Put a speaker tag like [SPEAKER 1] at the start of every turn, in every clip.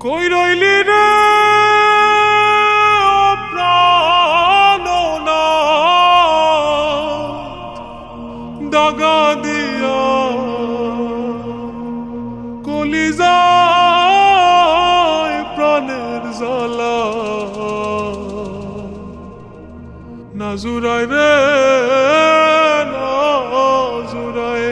[SPEAKER 1] কই রইলি রে দাগা দিয়া কলিজায় প্রাণের জ্বালা না জুড়ায় রে না জুড়ায়।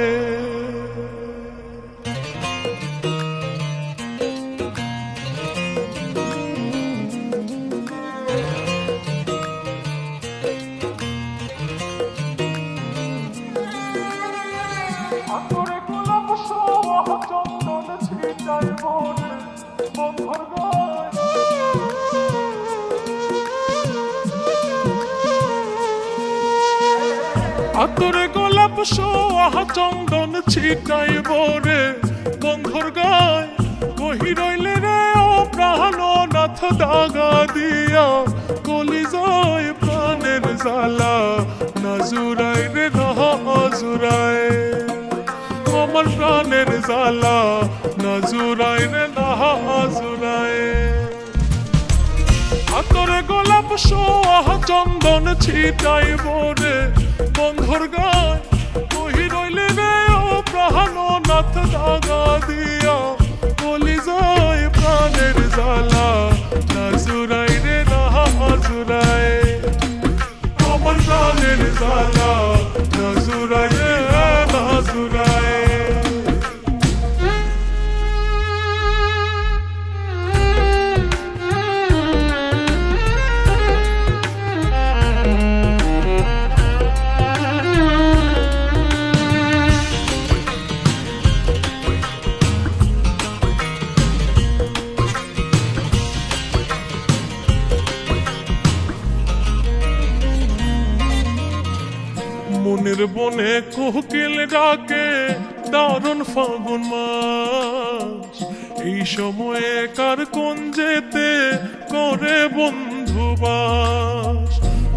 [SPEAKER 1] আতরে গোলাপ সোয়া চন্দন ছিটাইব রে বন্ধুর গায়, কহি রইলে রে ও প্রাণনাথ দাগা দিয়া কলিজায় প্রাণের জ্বালা না জুড়ায় রে না জুড়ায়, আমার প্রাণের জ্বালা না জুড়ায় রে না জুড়ায়। আতরে গোলাপ সোয়া চন্দন ছিটাইব রে বন্ধুর গায়, কহি রইলে রে ও প্রাণনাথ দাগা দিয়া কলিজায় প্রাণের জ্বালা না জুড়ায় রে না জুড়ায়, আমার প্রাণের জ্বালা না জুড়ায় রে না জুড়ায়। মনের বনে কোকিল ডাকে দারুণ ফাগুন মাস, এই সময়ে কার কুঞ্জেতে করে বন্ধু বাস।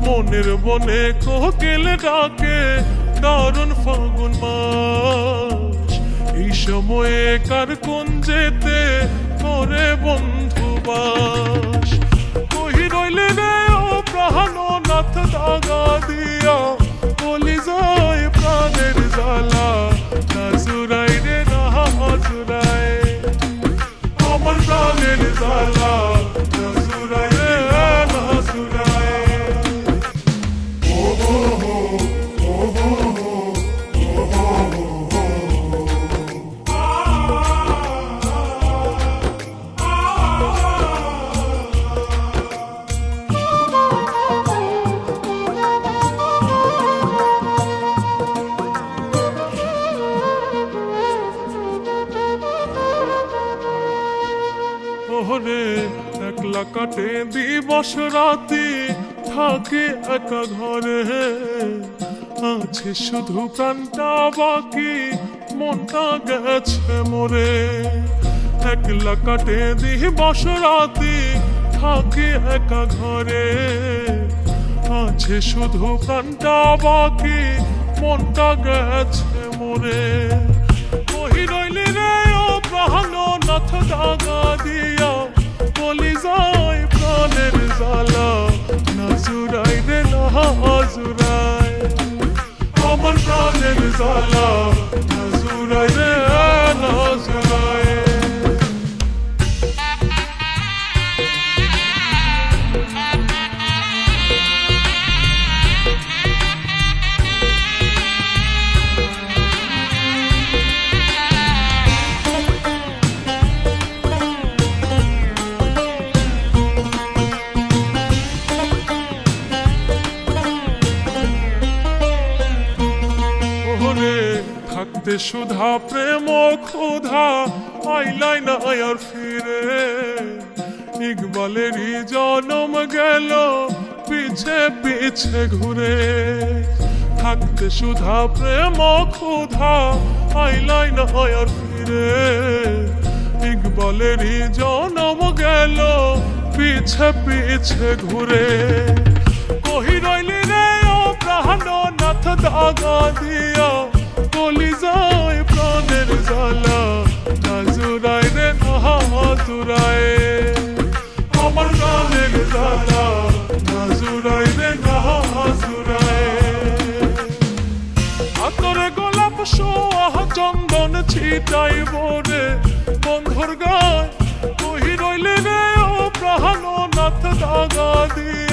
[SPEAKER 1] মনের বনে কোকিল ডাকে দারুণ ফাগুন মাস, এই সময়ে কার কুঞ্জেতে করে বন্ধু বাস। কহি রইলে রে ও প্রাণনাথ দাগা দিয়া কলিজায় প্রাণের জ্বালা না জুড়ায় রে না জুড়ায়, আমার প্রাণের জ্বালা না জুড়ায় রে না জুড়ায়। ও হো হো ও হো হো ও হো হো ওরে একলা কাটে দিবস রাতি থাকে একা ঘরে, আছে শুধু প্রাণটা বাকি মনটা গেছে মরে। একলা কাটে দিবস রাতি থাকে একা ঘরে, আছে শুধু প্রাণটা বাকি মনটা গেছে মরে। কহি রইলি রে ও প্রাণনাথ দাগা দিয়া কলিজায় প্রাণের জ্বালা না জুড়ায় রে না জুড়ায়, আমার প্রাণের জ্বালা না জুড়ায় রে না জুড়ায়। থাকতে সুধা প্রেম ক্ষুধা আইলাই না আর ফিরে, ইকবালেরই জন্ম গেল পিছে পিছে ঘুরে। থাকতে সুধা প্রেম ক্ষুধা আইলাই না আর ফিরে, ইকবালেরই জন্ম গেল পিছে পিছে ঘুরে। কহি রইলি রে ও প্রাণনাথ দাগা দিয়া কলিজায় প্রাণের জ্বালা না জুড়ায় রে না জুড়ায়। ছিটাইব রে বন্ধুর গায় কহি রইলি রে ও প্রাণ নাথ দাগা দিয়া